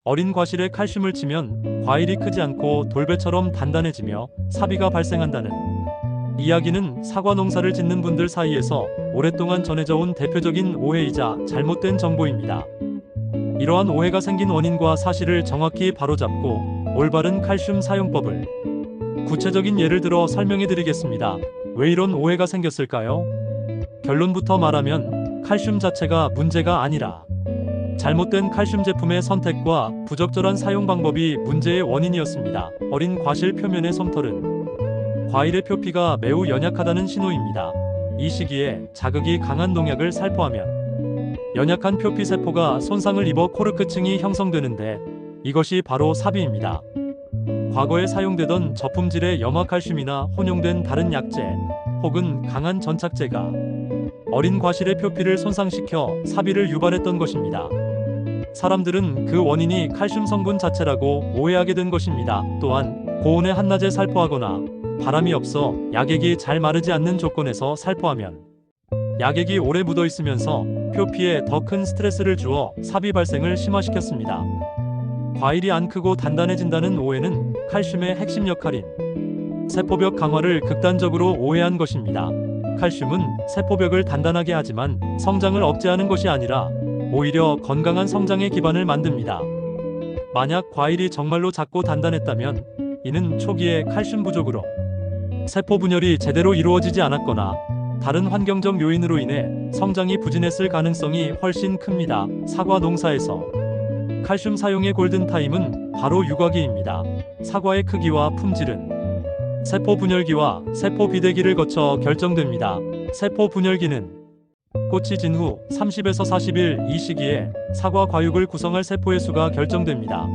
어린 과실에 칼슘을 치면 과일이 크지 않고 돌배처럼 단단해지며 사비가 발생한다는 이야기는 사과 농사를 짓는 분들 사이에서 오랫동안 전해져 온 대표적인 오해이자 잘못된 정보입니다. 이러한 오해가 생긴 원인과 사실을 정확히 바로잡고 올바른 칼슘 사용법을 구체적인 예를 들어 설명해 드리겠습니다. 왜 이런 오해가 생겼을까요? 결론부터 말하면 칼슘 자체가 문제가 아니라 잘못된 칼슘 제품의 선택과 부적절한 사용 방법이 문제의 원인이었습니다. 어린 과실 표면의 솜털은 과일의 표피가 매우 연약하다는 신호입니다. 이 시기에 자극이 강한 농약을 살포하면 연약한 표피 세포가 손상을 입어 코르크층이 형성되는데 이것이 바로 사비입니다. 과거에 사용되던 저품질의 염화칼슘이나 혼용된 다른 약재 혹은 강한 전착제가 어린 과실의 표피를 손상시켜 사비를 유발했던 것입니다. 사람들은 그 원인이 칼슘 성분 자체라고 오해하게 된 것입니다. 또한 고온에 한낮에 살포하거나 바람이 없어 약액이 잘 마르지 않는 조건에서 살포하면 약액이 오래 묻어 있으면서 표피에 더 큰 스트레스를 주어 사비 발생을 심화시켰습니다. 과일이 안 크고 단단해진다는 오해는 칼슘의 핵심 역할인 세포벽 강화를 극단적으로 오해한 것입니다. 칼슘은 세포벽을 단단하게 하지만 성장을 억제하는 것이 아니라 오히려 건강한 성장의 기반을 만듭니다. 만약 과일이 정말로 작고 단단했다면 이는 초기에 칼슘 부족으로 세포 분열이 제대로 이루어지지 않았거나 다른 환경적 요인으로 인해 성장이 부진했을 가능성이 훨씬 큽니다. 사과 농사에서 칼슘 사용의 골든타임은 바로 유과기입니다. 사과의 크기와 품질은 세포 분열기와 세포 비대기를 거쳐 결정됩니다. 세포 분열기는 꽃이 진 후 30에서 40일 이 시기에 사과 과육을 구성할 세포의 수가 결정됩니다.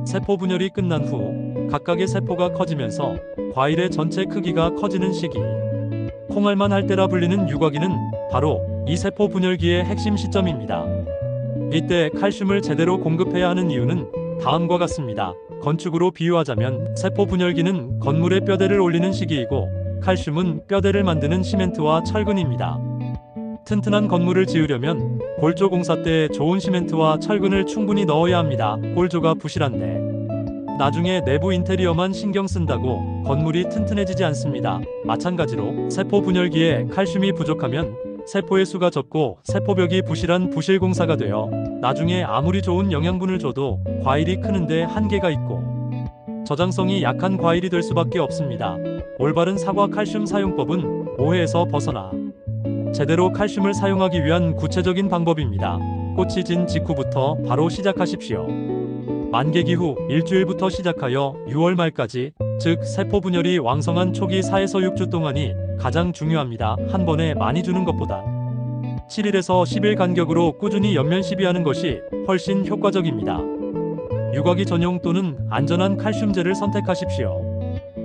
세포 분열이 끝난 후 각각의 세포가 커지면서 과일의 전체 크기가 커지는 시기, 콩알만 할 때라 불리는 유과기는 바로 이 세포 분열기의 핵심 시점입니다. 이때 칼슘을 제대로 공급해야 하는 이유는 다음과 같습니다. 건축으로 비유하자면 세포 분열기는 건물의 뼈대를 올리는 시기이고 칼슘은 뼈대를 만드는 시멘트와 철근입니다. 튼튼한 건물을 지으려면 골조 공사 때 좋은 시멘트와 철근을 충분히 넣어야 합니다. 골조가 부실한데 나중에 내부 인테리어만 신경 쓴다고 건물이 튼튼해지지 않습니다. 마찬가지로 세포 분열기에 칼슘이 부족하면 세포의 수가 적고 세포벽이 부실한 부실 공사가 되어 나중에 아무리 좋은 영양분을 줘도 과일이 크는데 한계가 있고 저장성이 약한 과일이 될 수밖에 없습니다. 올바른 사과 칼슘 사용법은 오해에서 벗어나 제대로 칼슘을 사용하기 위한 구체적인 방법입니다. 꽃이 진 직후부터 바로 시작하십시오. 만개기 후 일주일부터 시작하여 6월 말까지, 즉 세포 분열이 왕성한 초기 4에서 6주 동안이 가장 중요합니다. 한 번에 많이 주는 것보다 7일에서 10일 간격으로 꾸준히 연면 시비하는 것이 훨씬 효과적입니다. 유과기 전용 또는 안전한 칼슘제를 선택하십시오.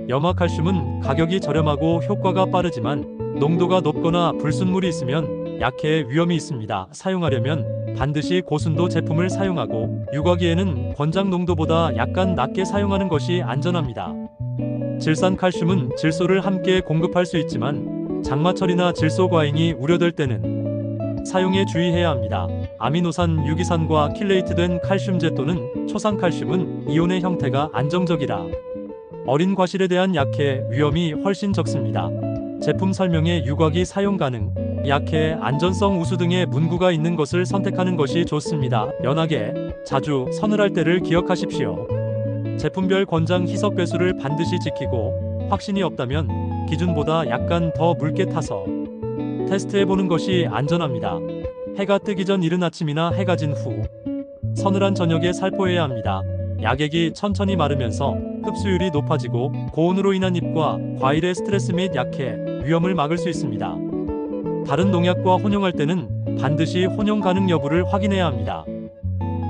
염화칼슘은 가격이 저렴하고 효과가 빠르지만 농도가 높거나 불순물이 있으면 약해의 위험이 있습니다. 사용하려면 반드시 고순도 제품을 사용하고 유과기에는 권장 농도보다 약간 낮게 사용하는 것이 안전합니다. 질산 칼슘은 질소를 함께 공급할 수 있지만 장마철이나 질소 과잉이 우려될 때는 사용에 주의해야 합니다. 아미노산 유기산과 킬레이트된 칼슘제 또는 초산 칼슘은 이온의 형태가 안정적이라 어린 과실에 대한 약해 위험이 훨씬 적습니다. 제품 설명에 유과기 사용 가능, 약해, 안전성 우수 등의 문구가 있는 것을 선택하는 것이 좋습니다. 연하게, 자주, 서늘할 때를 기억하십시오. 제품별 권장 희석 배수를 반드시 지키고 확신이 없다면 기준보다 약간 더 묽게 타서 테스트해보는 것이 안전합니다. 해가 뜨기 전 이른 아침이나 해가 진 후, 서늘한 저녁에 살포해야 합니다. 약액이 천천히 마르면서 흡수율이 높아지고 고온으로 인한 잎과 과일의 스트레스 및 약해, 위험을 막을 수 있습니다. 다른 농약과 혼용할 때는 반드시 혼용 가능 여부를 확인해야 합니다.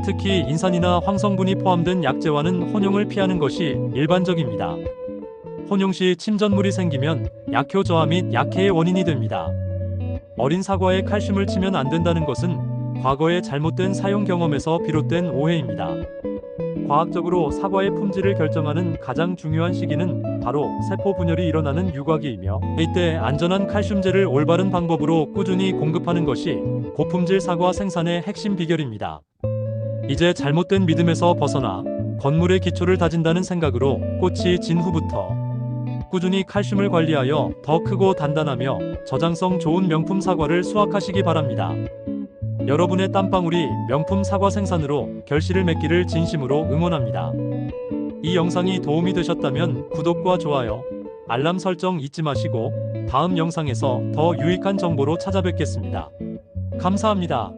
특히 인산이나 황성분이 포함된 약재와는 혼용을 피하는 것이 일반적입니다. 혼용 시 침전물이 생기면 약효 저하 및 약해의 원인이 됩니다. 어린 사과에 칼슘을 치면 안 된다는 것은 과거의 잘못된 사용 경험에서 비롯된 오해입니다. 과학적으로 사과의 품질을 결정하는 가장 중요한 시기는 바로 세포 분열이 일어나는 유과기이며 이때 안전한 칼슘제를 올바른 방법으로 꾸준히 공급하는 것이 고품질 사과 생산의 핵심 비결입니다. 이제 잘못된 믿음에서 벗어나 건물의 기초를 다진다는 생각으로 꽃이 진 후부터 꾸준히 칼슘을 관리하여 더 크고 단단하며 저장성 좋은 명품 사과를 수확하시기 바랍니다. 여러분의 땀방울이 명품 사과 생산으로 결실을 맺기를 진심으로 응원합니다. 이 영상이 도움이 되셨다면 구독과 좋아요, 알람 설정 잊지 마시고 다음 영상에서 더 유익한 정보로 찾아뵙겠습니다. 감사합니다.